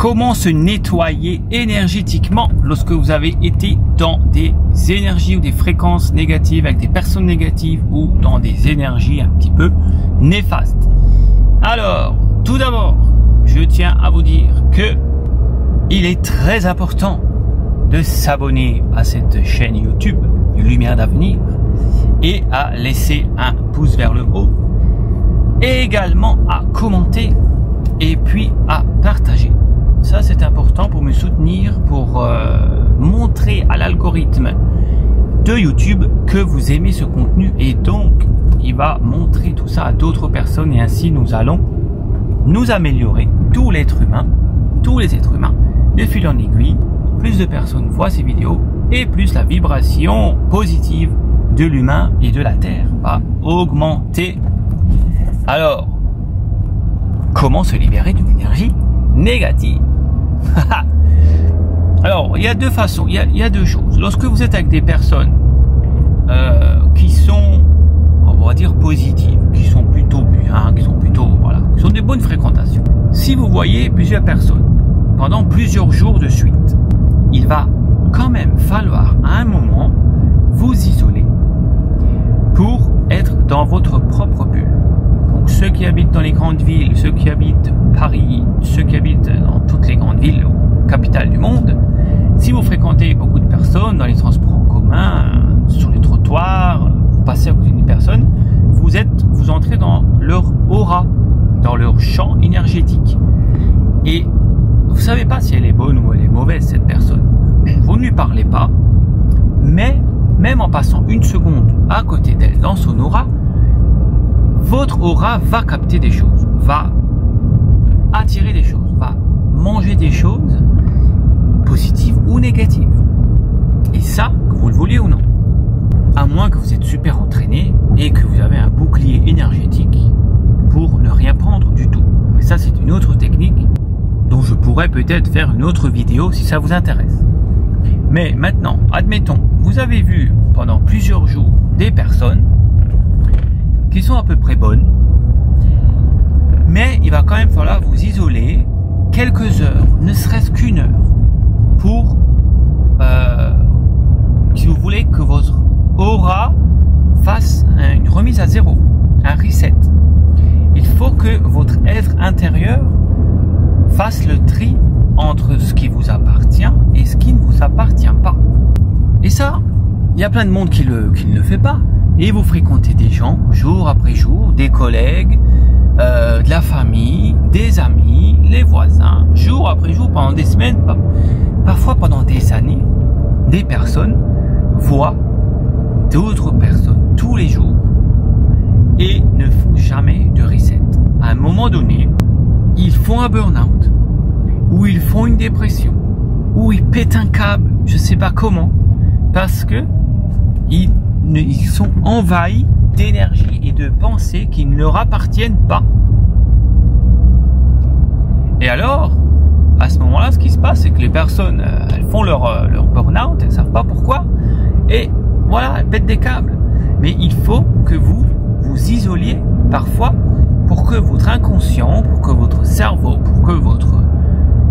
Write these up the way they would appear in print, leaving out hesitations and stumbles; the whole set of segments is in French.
comment se nettoyer énergétiquement lorsque vous avez été dans des énergies ou des fréquences négatives avec des personnes négatives ou dans des énergies un petit peu néfastes. Alors, tout d'abord, je tiens à vous dire que il est très important de s'abonner à cette chaîne YouTube Lumière d'avenir et à laisser un pouce vers le haut et également à commenter et puis à partager. Ça, c'est important pour me soutenir, pour montrer à l'algorithme de YouTube que vous aimez ce contenu et donc il va montrer tout ça à d'autres personnes et ainsi nous allons nous améliorer, tous les êtres humains, de fil en aiguille. Plus de personnes voient ces vidéos et plus la vibration positive de l'humain et de la Terre va augmenter. Alors, comment se libérer d'une énergie négative? Alors, il y a deux façons, il y a deux choses. Lorsque vous êtes avec des personnes qui sont, on va dire, positives, qui sont plutôt bien, qui sont de bonnes fréquentations. Si vous voyez plusieurs personnes pendant plusieurs jours de suite, il va quand même falloir à un moment vous isoler pour être dans votre propre bulle. Donc ceux qui habitent dans les grandes villes, ceux qui habitent Paris, ceux qui habitent dans toutes les grandes villes ou capitales du monde, si vous fréquentez beaucoup de personnes dans les transports en commun, sur les trottoirs, vous passez à côté d'une personne, vous entrez dans leur aura, dans leur champ énergétique. Et vous savez pas si elle est bonne ou elle est mauvaise, cette personne. Vous ne lui parlez pas, mais même en passant une seconde à côté d'elle dans son aura, votre aura va capter des choses, va attirer des choses, va manger des choses positives ou négatives. Et ça, que vous le vouliez ou non. À moins que vous êtes super entraîné et que vous avez un bouclier énergétique pour ne rien prendre du tout. Mais ça, c'est une autre technique dont je pourrais peut-être faire une autre vidéo si ça vous intéresse. Mais maintenant, admettons, vous avez vu pendant plusieurs jours des personnes qui sont à peu près bonnes, mais il va quand même falloir vous isoler quelques heures, ne serait-ce qu'une heure, pour si vous voulez que votre aura fasse une remise à zéro, un reset. Il faut que votre être intérieur fasse le tri entre ce qui vous appartient et ce qui ne vous appartient pas. Et ça, il y a plein de monde qui ne le fait pas. Et vous fréquentez des gens jour après jour, des collègues, de la famille, des amis, les voisins, jour après jour, pendant des semaines, parfois pendant des années, des personnes voient d'autres personnes tous les jours et ne font jamais de reset. À un moment donné, ils font un burn-out, ou ils font une dépression, ou ils pètent un câble, je sais pas comment, parce que ils sont envahis d'énergie et de pensées qui ne leur appartiennent pas. Et alors, à ce moment-là, ce qui se passe, c'est que les personnes, elles font leur burn-out, elles ne savent pas pourquoi, et voilà, elles pètent des câbles. Mais il faut que vous vous isoliez parfois pour que votre inconscient, pour que votre cerveau, pour que votre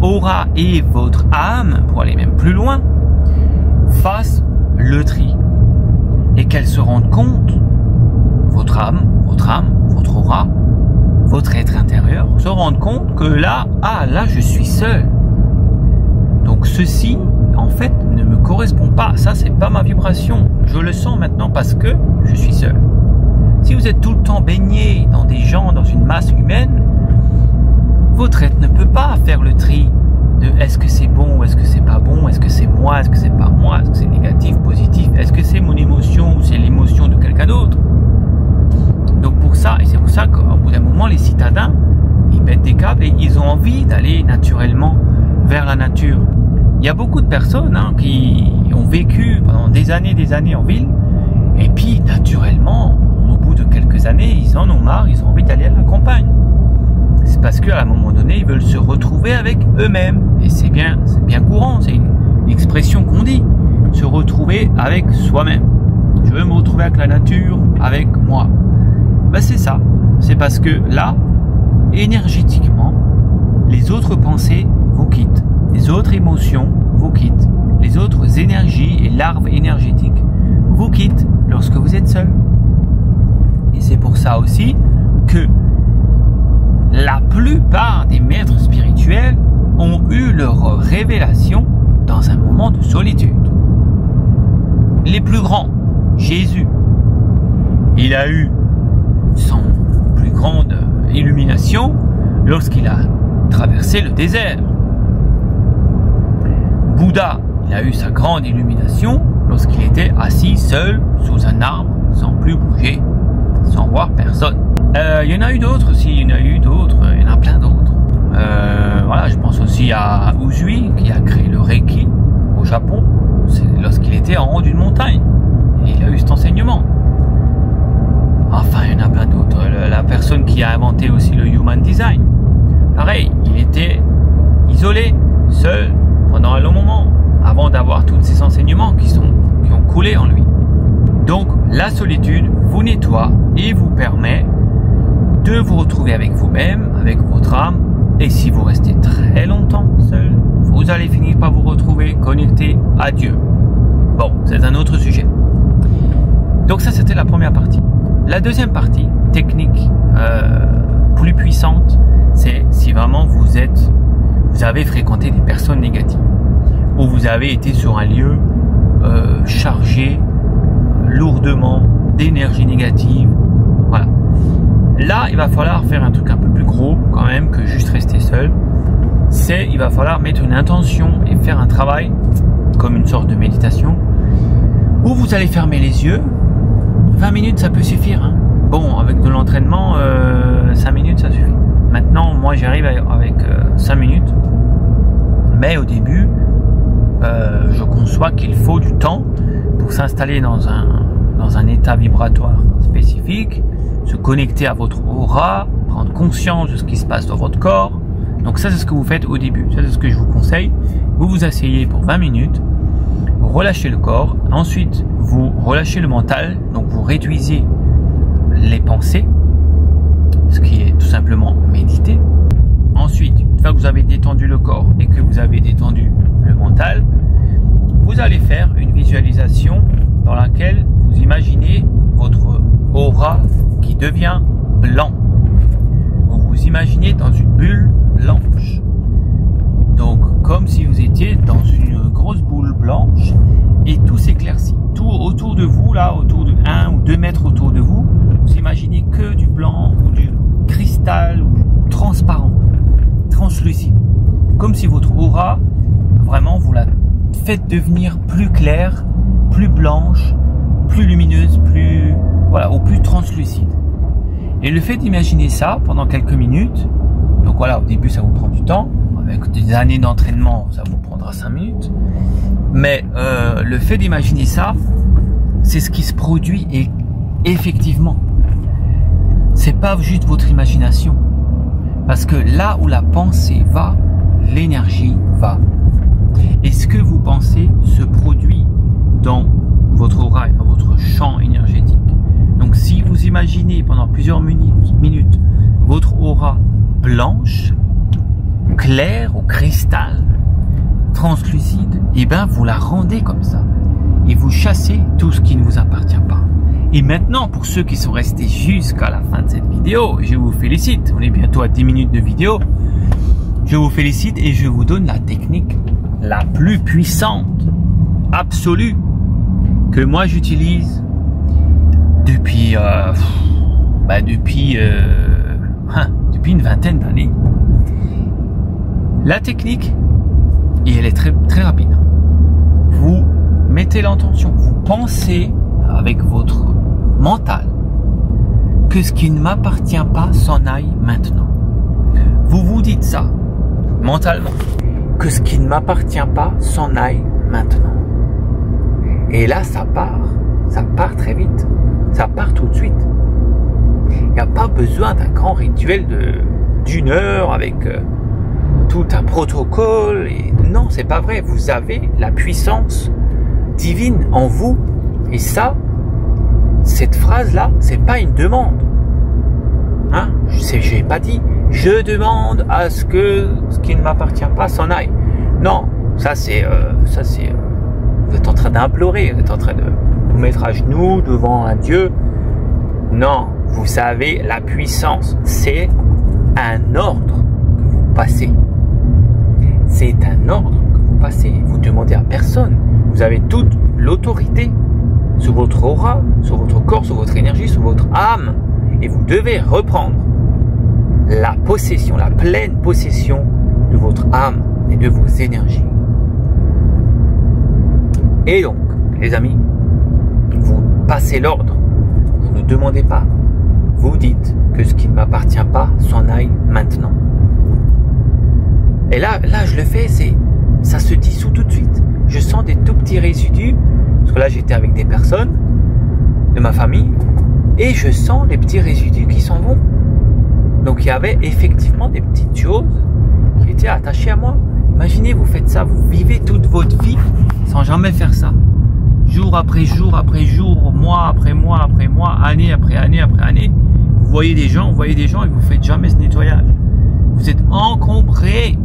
aura et votre âme, pour aller même plus loin, fassent le tri. Et qu'elles se rendent compte, votre âme, votre aura, votre être intérieur, se rendent compte que là, là je suis seul. Donc ceci, en fait, ne me correspond pas. Ça, c'est pas ma vibration. Je le sens maintenant parce que je suis seul. Si vous êtes tout le temps baigné dans des gens, dans une masse humaine, votre être ne peut pas faire le tri de est-ce que c'est bon ou est-ce que c'est pas bon, est-ce que c'est moi, est-ce que c'est pas moi, est-ce que c'est négatif, positif, est-ce que c'est mon émotion ou c'est l'émotion de quelqu'un d'autre. Donc pour ça, et c'est pour ça qu'au bout d'un moment, les citadins, ils mettent des câbles et ils ont envie d'aller naturellement vers la nature. Il y a beaucoup de personnes qui ont vécu pendant des années en ville et puis naturellement, au bout de quelques années, ils en ont marre, ils ont envie d'aller à la campagne. C'est parce qu'à un moment donné, ils veulent se retrouver avec eux-mêmes. Et c'est bien courant, c'est une expression qu'on dit. Se retrouver avec soi-même. Je veux me retrouver avec la nature, avec moi. Ben c'est ça. C'est parce que là, énergétiquement, les autres pensées vous quittent. autres émotions vous quittent, les autres énergies et larves énergétiques vous quittent lorsque vous êtes seul. Et c'est pour ça aussi que la plupart des maîtres spirituels ont eu leur révélation dans un moment de solitude. Les plus grands, Jésus, il a eu son plus grande illumination lorsqu'il a traversé le désert. Bouddha, il a eu sa grande illumination lorsqu'il était assis seul sous un arbre, sans plus bouger, sans voir personne. Il y en a eu d'autres aussi, il y en a plein d'autres. Voilà, je pense aussi à Usui qui a créé le Reiki au Japon. C'est lorsqu'il était en haut d'une montagne et il a eu cet enseignement. Enfin, il y en a plein d'autres. La personne qui a inventé aussi le Human Design, pareil, il était isolé, seul, pendant un long moment, avant d'avoir tous ces enseignements qui ont coulé en lui. Donc, la solitude vous nettoie et vous permet de vous retrouver avec vous-même, avec votre âme. Et si vous restez très longtemps seul, vous allez finir par vous retrouver connecté à Dieu. Bon, c'est un autre sujet. Donc ça, c'était la première partie. La deuxième partie, technique, plus puissante, c'est si vraiment vous avez fréquenté des personnes négatives, ou vous avez été sur un lieu chargé lourdement d'énergie négative. Voilà. Là, il va falloir faire un truc un peu plus gros quand même que juste rester seul. Il va falloir mettre une intention et faire un travail comme une sorte de méditation où vous allez fermer les yeux. 20 minutes, ça peut suffire. Hein. Bon, avec de l'entraînement, 5 minutes, ça suffit. Maintenant, moi, j'arrive avec 5 minutes. Mais au début, je conçois qu'il faut du temps pour s'installer dans un état vibratoire spécifique, se connecter à votre aura, prendre conscience de ce qui se passe dans votre corps. Donc ça, c'est ce que vous faites au début. Ça, c'est ce que je vous conseille. Vous vous asseyez pour 20 minutes, vous relâchez le corps, ensuite vous relâchez le mental, donc vous réduisez les pensées, ce qui est tout simplement méditer. Ensuite, une fois que vous avez détendu le corps et que vous avez détendu le mental, vous allez faire une visualisation dans laquelle vous imaginez votre aura qui devient blanc. Vous vous imaginez dans une bulle blanche. Donc, comme si vous étiez dans une grosse boule blanche et tout s'éclaircit. Tout autour de vous, là, autour de 1 ou 2 mètres autour de vous, vous imaginez que du blanc ou du cristal ou du transparent, translucide. Comme si votre aura, vraiment, vous la faites devenir plus claire, plus blanche, plus lumineuse, au plus translucide. Et le fait d'imaginer ça pendant quelques minutes, donc voilà, au début ça vous prend du temps, avec des années d'entraînement ça vous prendra 5 minutes, mais le fait d'imaginer ça, c'est ce qui se produit et effectivement, c'est pas juste votre imagination, parce que là où la pensée va, l'énergie va. Et ce que vous pensez se produit dans votre aura, dans votre champ énergétique. Donc si vous imaginez pendant plusieurs minutes votre aura blanche, claire au cristal, translucide, et bien vous la rendez comme ça. Et vous chassez tout ce qui ne vous appartient pas. Et maintenant, pour ceux qui sont restés jusqu'à la fin de cette vidéo, je vous félicite. On est bientôt à 10 minutes de vidéo. Je vous félicite et je vous donne la technique la plus puissante, absolue, que moi j'utilise depuis une vingtaine d'années. La technique, et elle est très, très rapide. Vous mettez l'intention, vous pensez avec votre mental que ce qui ne m'appartient pas s'en aille maintenant. Vous vous dites ça mentalement, que ce qui ne m'appartient pas s'en aille maintenant. Et là, ça part très vite, ça part tout de suite. Il n'y a pas besoin d'un grand rituel d'une heure avec tout un protocole. Et non, c'est pas vrai. Vous avez la puissance divine en vous. Et ça, cette phrase-là, c'est pas une demande. Hein? Je n'ai pas dit, je demande à ce que ce qui ne m'appartient pas s'en aille. Non, Ça c'est, vous êtes en train d'implorer, vous êtes en train de vous mettre à genoux devant un Dieu. Non, vous avez la puissance. C'est un ordre que vous passez. C'est un ordre que vous passez. Vous demandez à personne. Vous avez toute l'autorité sur votre aura, sur votre corps, sur votre énergie, sur votre âme. Et vous devez reprendre la possession, la pleine possession de votre âme et de vos énergies. Et donc, les amis, vous passez l'ordre. Vous ne demandez pas. Vous dites que ce qui ne m'appartient pas s'en aille maintenant. Et là, je le fais, ça se dissout tout de suite. Je sens des tout petits résidus. Parce que là, j'étais avec des personnes de ma famille. Et je sens des petits résidus qui s'en vont. Donc, il y avait effectivement des petites choses qui étaient attachées à moi. Imaginez, vous faites ça, vous vivez toute votre vie sans jamais faire ça. Jour après jour après jour, mois après mois après mois, année après année après année. Vous voyez des gens et vous faites jamais ce nettoyage. Vous êtes encombré.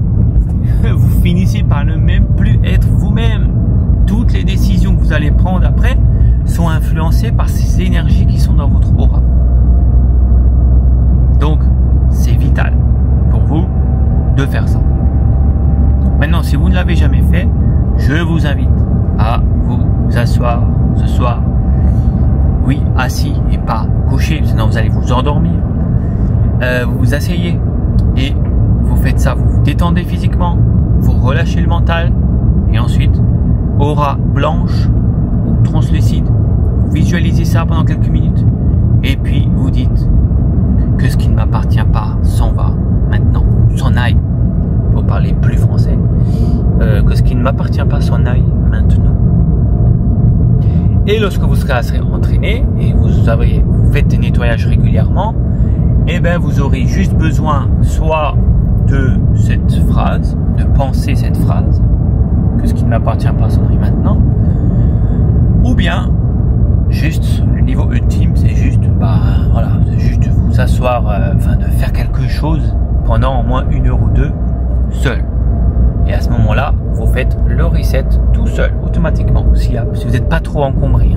Vous finissez par ne même plus être vous-même. Toutes les décisions que vous allez prendre après sont influencées par ces énergies qui sont dans votre aura. Donc, c'est vital pour vous de faire ça. Maintenant, si vous ne l'avez jamais fait, je vous invite à vous asseoir ce soir. Oui, assis et pas couché, sinon vous allez vous endormir. Vous vous asseyez et vous faites ça. Vous vous détendez physiquement, vous relâchez le mental et ensuite, aura blanche ou translucide, vous visualisez ça pendant quelques minutes et puis vous dites que ce qui ne m'appartient pas s'en va maintenant, s'en aille. Pour parler plus français, que ce qui ne m'appartient pas s'en aille maintenant. Et lorsque vous serez assez entraîné et vous faites des nettoyages régulièrement, et bien vous aurez juste besoin soit de cette phrase, de penser cette phrase, que ce qui ne m'appartient pas s'en aille maintenant, ou bien juste le niveau ultime, c'est juste, voilà, juste vous asseoir, de faire quelque chose pendant au moins 1 heure ou 2 seul. Et à ce moment-là, vous faites le reset tout seul, automatiquement. Si vous n'êtes pas trop encombré,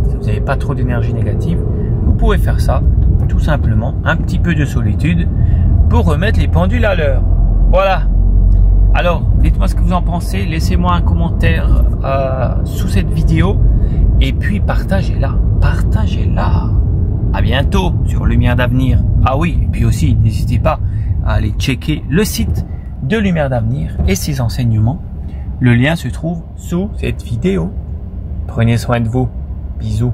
si vous n'avez pas trop d'énergie négative, vous pouvez faire ça, tout simplement, un petit peu de solitude pour remettre les pendules à l'heure. Voilà. Alors, dites-moi ce que vous en pensez. Laissez-moi un commentaire sous cette vidéo. Et puis, partagez-la. Partagez-la. À bientôt sur Lumière d'Avenir. Ah oui, et puis aussi, n'hésitez pas à aller checker le site de Lumière d'Avenir et ses enseignements. Le lien se trouve sous cette vidéo. Prenez soin de vous. Bisous.